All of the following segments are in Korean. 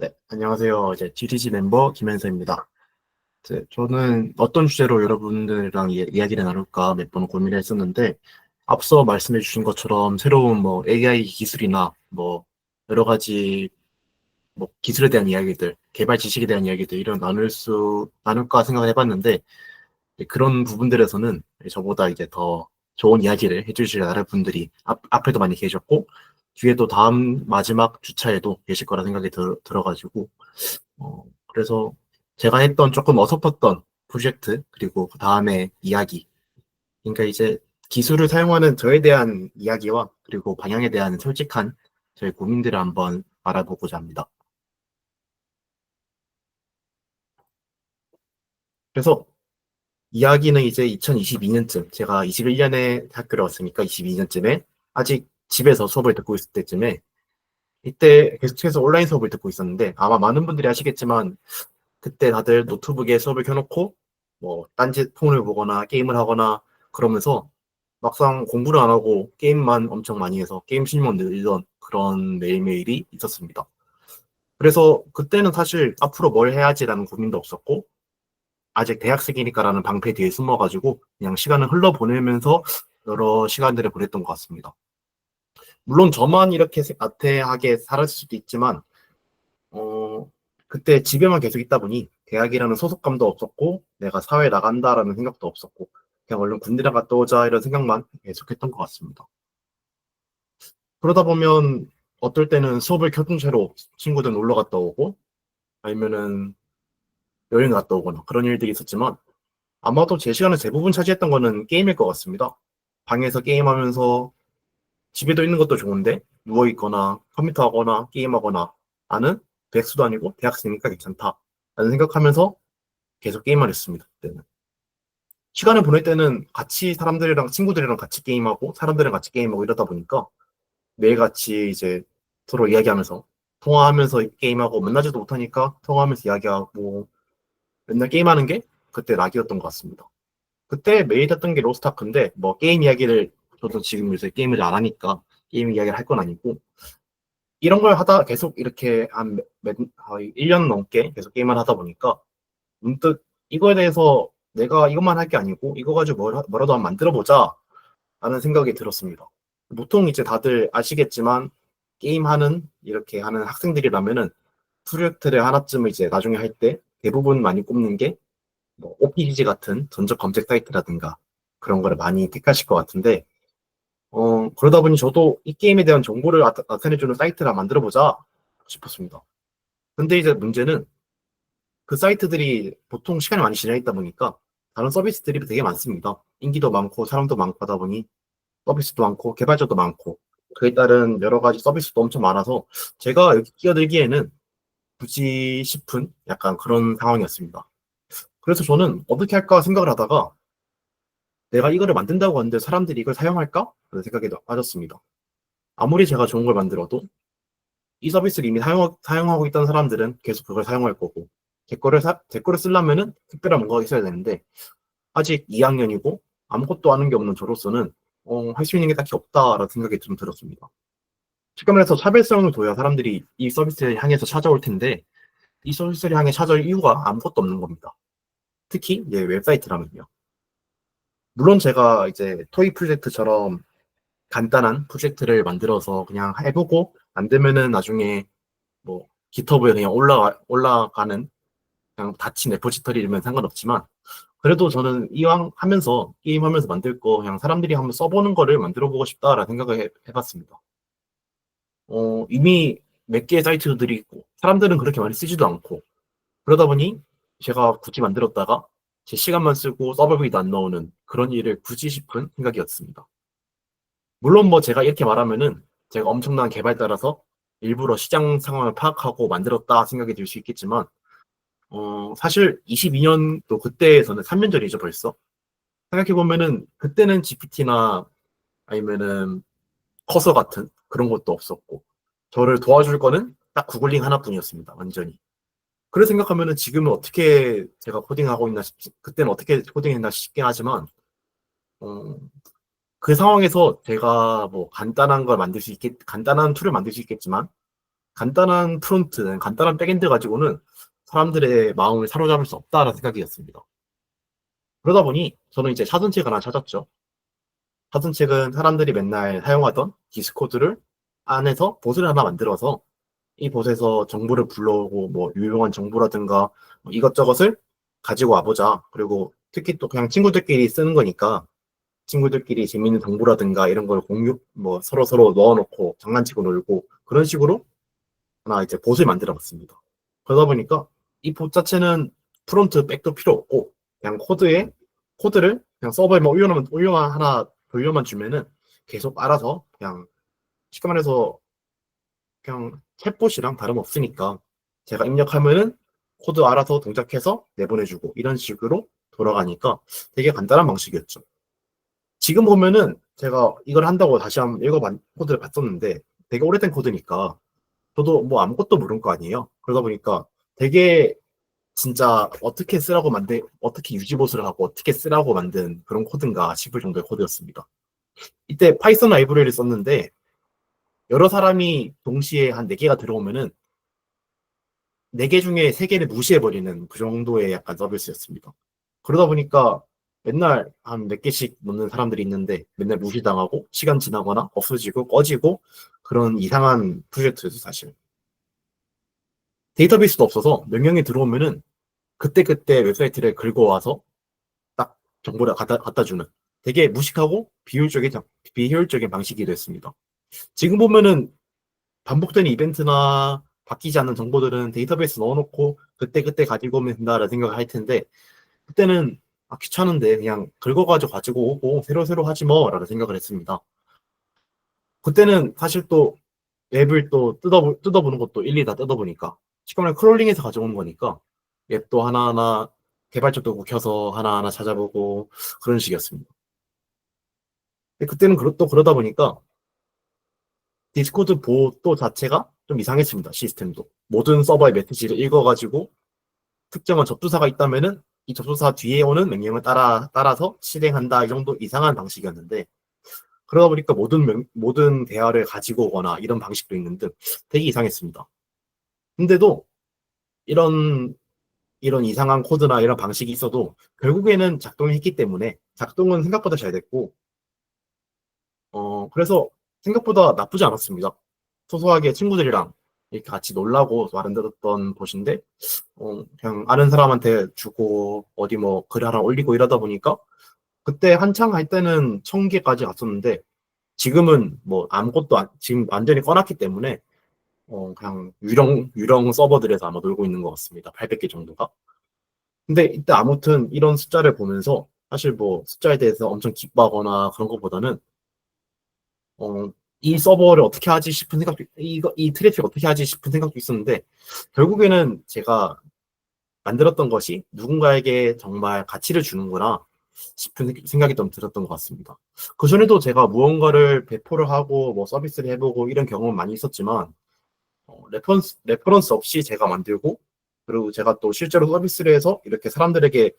네, 안녕하세요. 이제 GTG 멤버 김현서입니다. 저는 어떤 주제로 여러분들이랑 이야기를 나눌까 몇 번 고민을 했었는데, 앞서 말씀해 주신 것처럼 새로운 뭐 AI 기술이나 뭐 여러 가지 뭐 기술에 대한 이야기들, 개발 지식에 대한 이야기들 이런 나눌까 생각을 해봤는데, 그런 부분들에서는 저보다 이제 더 좋은 이야기를 해주실 다른 분들이 앞에도 많이 계셨고, 뒤에도 다음 마지막 주차에도 계실 거라 생각이 들어가지고, 그래서 제가 했던 조금 어설펐던 프로젝트, 그리고 그 다음에 이야기. 그러니까 이제 기술을 사용하는 저에 대한 이야기와 그리고 방향에 대한 솔직한 저의 고민들을 한번 알아보고자 합니다. 그래서 이야기는 이제 2022년쯤, 제가 21년에 학교를 왔으니까 22년쯤에 아직 집에서 수업을 듣고 있을 때쯤에 이때 계속해서 온라인 수업을 듣고 있었는데 아마 많은 분들이 아시겠지만 그때 다들 노트북에 수업을 켜놓고 뭐 딴짓 폰을 보거나 게임을 하거나 그러면서 막상 공부를 안 하고 게임만 엄청 많이 해서 게임 실력 늘던 그런 매일매일이 있었습니다. 그래서 그때는 사실 앞으로 뭘 해야지라는 고민도 없었고 아직 대학생이니까라는 방패 뒤에 숨어가지고 그냥 시간을 흘러보내면서 여러 시간들을 보냈던 것 같습니다. 물론 저만 이렇게 나태하게 살았을 수도 있지만 그때 집에만 계속 있다 보니 대학이라는 소속감도 없었고 내가 사회에 나간다라는 생각도 없었고 그냥 얼른 군대나 갔다 오자 이런 생각만 계속했던 것 같습니다. 그러다 보면 어떨 때는 수업을 켜둔 채로 친구들 놀러 갔다 오고 아니면은 여행 갔다 오거나 그런 일들이 있었지만 아마도 제 시간을 대부분 차지했던 거는 게임일 것 같습니다. 방에서 게임하면서 집에도 있는 것도 좋은데 누워있거나 컴퓨터 하거나 게임하거나 나는 백수도 아니고 대학생이니까 괜찮다 라는 생각하면서 계속 게임만 했습니다. 그때는. 시간을 보낼 때는 같이 사람들이랑 친구들이랑 같이 게임하고 사람들이랑 같이 게임하고 이러다 보니까 매일같이 이제 서로 이야기하면서 통화하면서 게임하고 만나지도 못하니까 통화하면서 이야기하고 맨날 게임하는 게 그때 낙이었던 것 같습니다. 그때 매일 했던 게 로스타크인데 뭐 게임 이야기를 저도 지금 요새 게임을 안 하니까 게임 이야기를 할 건 아니고 이런 걸 하다 계속 이렇게 1년 넘게 계속 게임을 하다 보니까 문득 이거에 대해서 내가 이것만 할 게 아니고 이거 가지고 뭐라도 한번 만들어 보자 라는 생각이 들었습니다. 보통 이제 다들 아시겠지만 게임하는 이렇게 하는 학생들이라면은 프로젝트를 하나쯤을 이제 나중에 할 때 대부분 많이 꼽는 게 뭐 OPGG 같은 전적 검색 사이트라든가 그런 거를 많이 택하실 것 같은데 그러다 보니 저도 이 게임에 대한 정보를 나타내주는 사이트를 만들어 보자 싶었습니다. 근데 이제 문제는 그 사이트들이 보통 시간이 많이 지나 있다 보니까 다른 서비스들이 되게 많습니다. 인기도 많고 사람도 많고 하다 보니 서비스도 많고 개발자도 많고 그에 따른 여러 가지 서비스도 엄청 많아서 제가 여기 끼어들기에는 굳이 싶은 약간 그런 상황이었습니다. 그래서 저는 어떻게 할까 생각을 하다가 내가 이거를 만든다고 하는데 사람들이 이걸 사용할까? 라는 생각에 빠졌습니다. 아무리 제가 좋은 걸 만들어도 이 서비스를 이미 사용하고 있던 사람들은 계속 그걸 사용할 거고 제 거를 쓰려면은 특별한 뭔가가 있어야 되는데 아직 2학년이고 아무것도 아는 게 없는 저로서는 할 수 있는 게 딱히 없다라는 생각이 좀 들었습니다. 쉽게 말해서 차별성을 둬야 사람들이 이 서비스를 향해서 찾아올 텐데 이 서비스를 향해 찾아올 이유가 아무것도 없는 겁니다. 특히 이제 웹사이트라면요. 물론 제가 이제 토이 프로젝트처럼 간단한 프로젝트를 만들어서 그냥 해보고 안 되면은 나중에 뭐 깃허브에 그냥 올라가는 그냥 닫힌 레포지터리면 상관없지만 그래도 저는 이왕 하면서 게임하면서 만들 거 그냥 사람들이 한번 써보는 거를 만들어 보고 싶다라는 생각을 해봤습니다. 이미 몇 개의 사이트들이 있고 사람들은 그렇게 많이 쓰지도 않고 그러다 보니 제가 굳이 만들었다가 제 시간만 쓰고 서버비도 안 나오는 그런 일을 굳이 싶은 생각이었습니다. 물론 뭐 제가 이렇게 말하면은 제가 엄청난 개발자라서 일부러 시장 상황을 파악하고 만들었다 생각이 들 수 있겠지만 사실 22년도 그때에서는 3년 전이죠 벌써. 생각해보면은 그때는 GPT나 아니면은 커서 같은 그런 것도 없었고 저를 도와줄 거는 딱 구글링 하나뿐이었습니다 완전히. 그래 생각하면은 지금은 어떻게 제가 코딩하고 있나 싶지 그때는 어떻게 코딩했나 싶긴 하지만 어, 그 상황에서 제가 뭐 간단한 툴을 만들 수 있겠지만 간단한 프론트, 간단한 백엔드 가지고는 사람들의 마음을 사로잡을 수 없다라는 생각이었습니다. 그러다 보니 저는 이제 사전책 하나 찾았죠. 사전책은 사람들이 맨날 사용하던 디스코드를 안에서 봇을 하나 만들어서 이 봇에서 정보를 불러오고 뭐 유용한 정보라든가 뭐 이것저것을 가지고 와보자. 그리고 특히 또 그냥 친구들끼리 쓰는 거니까 친구들끼리 재밌는 정보라든가 이런 걸 공유, 뭐 서로 넣어놓고 장난치고 놀고 그런 식으로 하나 이제 봇을 만들어 봤습니다. 그러다 보니까 이 봇 자체는 프론트, 백도 필요 없고 그냥 코드를 그냥 서버에 뭐 올려만 하나 돌려만 주면은 계속 알아서 그냥 쉽게 말해서 그냥 챗봇이랑 다름없으니까 제가 입력하면은 코드 알아서 동작해서 내보내주고 이런 식으로 돌아가니까 되게 간단한 방식이었죠. 지금 보면은 제가 이걸 한다고 다시 한번 코드를 봤었는데 되게 오래된 코드니까 저도 뭐 아무것도 모르는 거 아니에요. 그러다 보니까 되게 진짜 어떻게 유지보수를 하고 어떻게 쓰라고 만든 그런 코드인가 싶을 정도의 코드였습니다. 이때 파이썬 라이브러리를 썼는데 여러 사람이 동시에 한 4개가 들어오면은 4개 중에 3개를 무시해버리는 그 정도의 약간 서비스였습니다. 그러다 보니까 맨날 한 몇 개씩 넣는 사람들이 있는데 맨날 무시당하고 시간 지나거나 없어지고 꺼지고 그런 이상한 프로젝트였어 사실. 데이터베이스도 없어서 명령이 들어오면은 그때그때 웹사이트를 긁어와서 딱 정보를 갖다 주는 되게 무식하고 비효율적인 방식이 됐습니다. 지금 보면은 반복되는 이벤트나 바뀌지 않는 정보들은 데이터베이스 넣어놓고 그때그때 가지고 오면 된다라는 생각을 할 텐데 그때는 귀찮은데 그냥 가지고 오고 새로 하지 뭐라는 생각을 했습니다. 그때는 사실 또 앱을 또 뜯어보는 것도 일일이 다 뜯어보니까 시간을 크롤링해서 가져오는 거니까 앱도 하나하나 개발자도 묵혀서 하나하나 찾아보고 그런 식이었습니다. 근데 그때는 또 그러다 보니까 디스코드 보또 자체가 좀 이상했습니다. 시스템도. 모든 서버의 메시지를 읽어가지고 특정한 접수사가 있다면은 이 접수사 뒤에 오는 명령을 따라서 실행한다. 이 정도 이상한 방식이었는데 그러다 보니까 모든 대화를 가지고 오거나 이런 방식도 있는 듯 되게 이상했습니다. 근데도 이런 이상한 코드나 이런 방식이 있어도 결국에는 작동했기 때문에 작동은 생각보다 잘 됐고 그래서 생각보다 나쁘지 않았습니다. 소소하게 친구들이랑 이렇게 같이 놀라고 만들었던 곳인데 그냥 아는 사람한테 주고 어디 뭐 글 하나 올리고 이러다 보니까 그때 한창 할 때는 1000개까지 갔었는데 지금은 뭐 지금 완전히 꺼놨기 때문에 그냥 유령 서버들에서 아마 놀고 있는 것 같습니다. 800개 정도가. 근데 이때 아무튼 이런 숫자를 보면서 사실 뭐 숫자에 대해서 엄청 기뻐하거나 그런 것보다는 이 서버를 어떻게 하지 싶은 생각도 이 트래픽 어떻게 하지 싶은 생각도 있었는데 결국에는 제가 만들었던 것이 누군가에게 정말 가치를 주는구나 싶은 생각이 좀 들었던 것 같습니다. 그전에도 제가 무언가를 배포를 하고 뭐 서비스를 해보고 이런 경험은 많이 있었지만 레퍼런스 없이 제가 만들고 그리고 제가 또 실제로 서비스를 해서 이렇게 사람들에게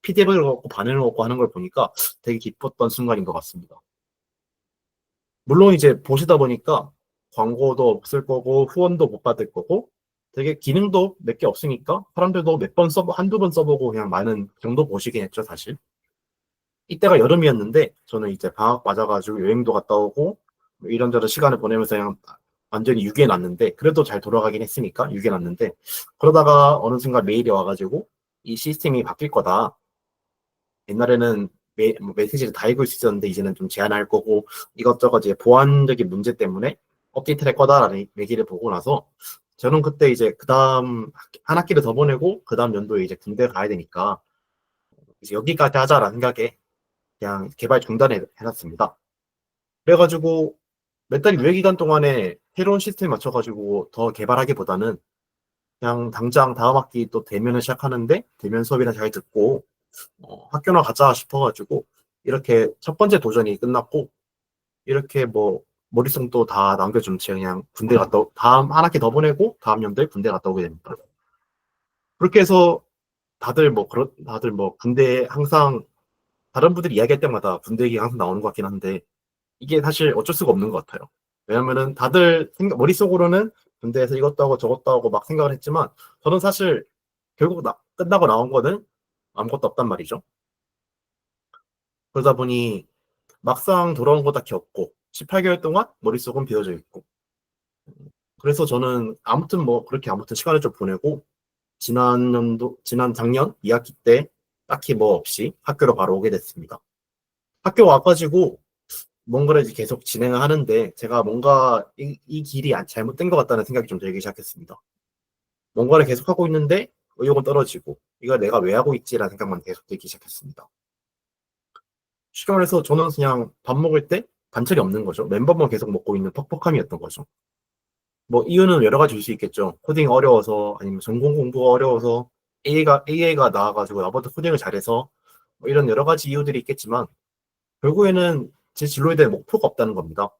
피드백을 얻고 반응을 얻고 하는 걸 보니까 되게 기뻤던 순간인 것 같습니다. 물론 이제 보시다 보니까 광고도 없을 거고 후원도 못 받을 거고 되게 기능도 몇 개 없으니까 사람들도 한두 번 써보고 그냥 많은 정도 보시긴 했죠, 사실. 이때가 여름이었는데 저는 이제 방학 맞아가지고 여행도 갔다 오고 뭐 이런저런 시간을 보내면서 그냥 완전히 유기해놨는데 그래도 잘 돌아가긴 했으니까 유기해놨는데 그러다가 어느 순간 메일이 와가지고 이 시스템이 바뀔 거다. 옛날에는 뭐 메시지를 다 읽을 수 있었는데 이제는 좀 제한할 거고 이것저것 이제 보안적인 문제 때문에 업데이트를 할 거다라는 얘기를 보고 나서 저는 그때 이제 그 다음 한 학기를 더 보내고 그 다음 연도에 이제 군대 가야 되니까 이제 여기까지 하자라는 생각에 그냥 개발 중단해 놨습니다. 그래가지고 몇 달 유예 기간 동안에 새로운 시스템 맞춰가지고 더 개발하기보다는 그냥 당장 다음 학기 또 대면을 시작하는데 대면 수업이나 잘 듣고 학교나 가자 싶어가지고 이렇게 첫 번째 도전이 끝났고 이렇게 뭐 머릿속도 다 남겨준 채 그냥 군대 다음 한 학기 더 보내고 다음 연도에 군대 갔다 오게 됩니다. 그렇게 해서 다들 뭐 군대 항상 다른 분들이 이야기할 때마다 군대 얘기 항상 나오는 것 같긴 한데 이게 사실 어쩔 수가 없는 것 같아요. 왜냐면은 다들 머릿속으로는 군대에서 이것도 하고 저것도 하고 막 생각을 했지만 저는 사실 결국 끝나고 나온 거는 아무것도 없단 말이죠. 그러다 보니 막상 돌아온 거 딱히 없고 18개월 동안 머릿속은 비워져 있고 그래서 저는 아무튼 뭐 그렇게 아무튼 시간을 좀 보내고 지난 작년 2학기 때 딱히 뭐 없이 학교로 바로 오게 됐습니다. 학교 와가지고 뭔가를 이제 계속 진행을 하는데 제가 뭔가 이 길이 잘못된 것 같다는 생각이 좀 들기 시작했습니다. 뭔가를 계속 하고 있는데 의욕은 떨어지고 이걸 내가 왜 하고 있지라는 생각만 계속 들기 시작했습니다. 쉽게 말해서 저는 그냥 밥 먹을 때 반철이 없는 거죠. 맨밥만 계속 먹고 있는 퍽퍽함이었던 거죠. 뭐 이유는 여러 가지일 수 있겠죠. 코딩 어려워서 아니면 전공 공부가 어려워서 AI가 나와가지고 나보다 코딩을 잘해서 뭐 이런 여러 가지 이유들이 있겠지만 결국에는 제 진로에 대한 목표가 없다는 겁니다.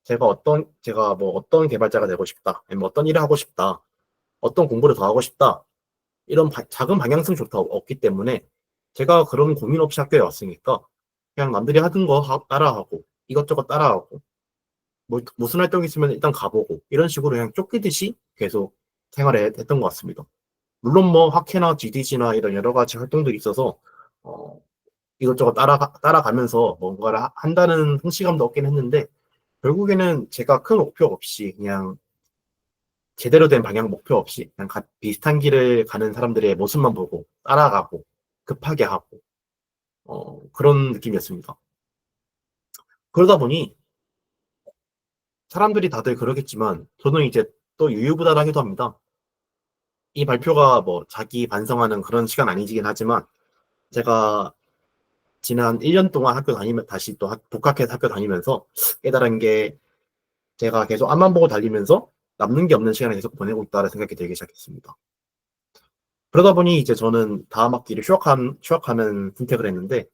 제가 뭐 어떤 개발자가 되고 싶다, 아니면 어떤 일을 하고 싶다, 어떤 공부를 더 하고 싶다, 이런 작은 방향성조차 없기 때문에 제가 그런 고민 없이 학교에 왔으니까 그냥 남들이 하던 거 따라하고 이것저것 따라하고 뭐 무슨 활동이 있으면 일단 가보고 이런 식으로 그냥 쫓기듯이 계속 생활을 했던 것 같습니다. 물론 뭐 학회나 GDG나 이런 여러 가지 활동들이 있어서 어, 이것저것 따라가면서 뭔가를 한다는 성취감도 얻긴 했는데 결국에는 제가 큰 목표 없이 그냥 제대로 된 방향 목표 없이 그냥 비슷한 길을 가는 사람들의 모습만 보고 따라가고 급하게 하고 그런 느낌이었습니다. 그러다 보니 사람들이 다들 그러겠지만 저는 이제 또 유유부단하기도 합니다. 이 발표가 뭐 자기 반성하는 그런 시간 아니긴 하지만 제가 지난 1년 동안 학교 다니면 다시 또 복학해서 학교 다니면서 깨달은 게 제가 계속 앞만 보고 달리면서 남는 게 없는 시간을 계속 보내고 있다는 생각이 들기 시작했습니다. 그러다 보니 이제 저는 다음 학기를 휴학하는 선택을 했는데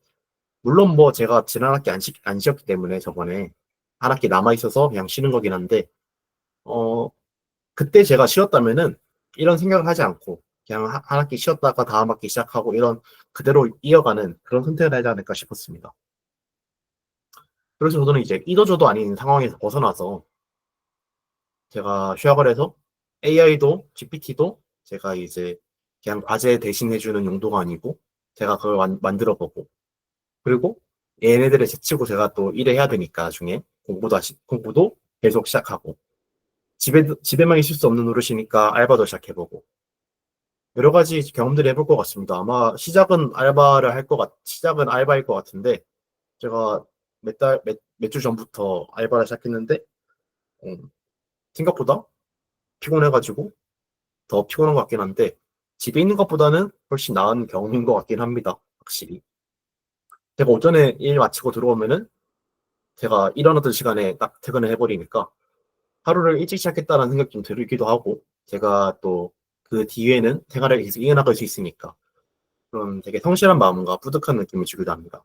물론 뭐 제가 지난 학기 안 쉬었기 때문에 저번에 한 학기 남아 있어서 그냥 쉬는 거긴 한데 어 그때 제가 쉬었다면은 이런 생각을 하지 않고 그냥 한 학기 쉬었다가 다음 학기 시작하고 이런 그대로 이어가는 그런 선택을 하지 않을까 싶었습니다. 그래서 저는 이제 이도저도 아닌 상황에서 벗어나서 제가 휴학을 해서 AI도 GPT도 제가 이제 그냥 과제 대신해주는 용도가 아니고 제가 그걸 만들어 보고 그리고 얘네들을 제치고 제가 또 일을 해야 되니까 나중에 공부도 계속 시작하고 집에만 있을 수 없는 노릇이니까 알바도 시작해보고 여러 가지 경험들을 해볼 것 같습니다. 아마 시작은 알바일 것 같은데 제가 몇 주 전부터 알바를 시작했는데 음, 생각보다 피곤해가지고 더 피곤한 것 같긴 한데 집에 있는 것보다는 훨씬 나은 경험인 것 같긴 합니다. 확실히. 제가 오전에 일 마치고 들어오면은 제가 일어나던 시간에 딱 퇴근을 해버리니까 하루를 일찍 시작했다는 생각 좀 들기도 하고 제가 또 그 뒤에는 생활을 계속 이어나갈 수 있으니까 그런 되게 성실한 마음과 뿌듯한 느낌을 주기도 합니다.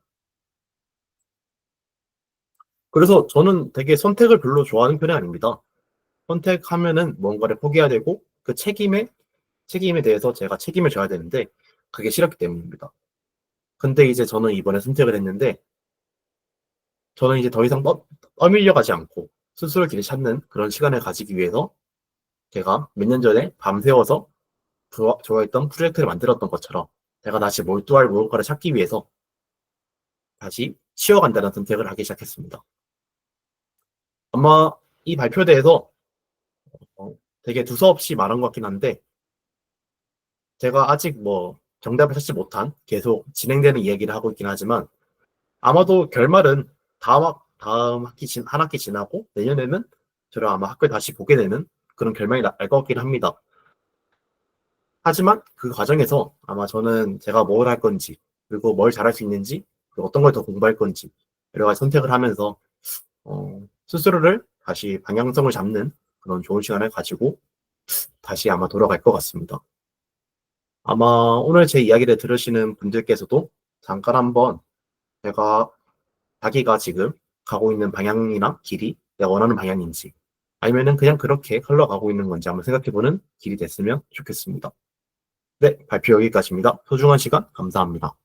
그래서 저는 되게 선택을 별로 좋아하는 편이 아닙니다. 선택하면은 뭔가를 포기해야 되고 그 책임에 대해서 제가 책임을 져야 되는데 그게 싫었기 때문입니다. 근데 이제 저는 이번에 선택을 했는데 저는 이제 더 이상 떠밀려 가지 않고 스스로 길을 찾는 그런 시간을 가지기 위해서 제가 몇 년 전에 밤새워서 좋아했던 프로젝트를 만들었던 것처럼 제가 다시 몰두할 무언가를 찾기 위해서 다시 쉬어간다는 선택을 하기 시작했습니다. 아마 이 발표에 대해서 어, 되게 두서없이 말한 것 같긴 한데 제가 아직 뭐 정답을 찾지 못한 계속 진행되는 이야기를 하고 있긴 하지만 아마도 결말은 다음 한 학기 지나고 내년에는 저를 아마 학교에 다시 보게 되는 그런 결말이 날 것 같긴 합니다. 하지만 그 과정에서 아마 저는 제가 뭘 할 건지 그리고 뭘 잘할 수 있는지 그리고 어떤 걸 더 공부할 건지 여러 가지 선택을 하면서 스스로를 다시 방향성을 잡는 그런 좋은 시간을 가지고 다시 아마 돌아갈 것 같습니다. 아마 오늘 제 이야기를 들으시는 분들께서도 잠깐 한번 제가 자기가 지금 가고 있는 방향이나 길이 내가 원하는 방향인지 아니면은 그냥 그렇게 흘러가고 있는 건지 한번 생각해보는 길이 됐으면 좋겠습니다. 네, 발표 여기까지입니다. 소중한 시간 감사합니다.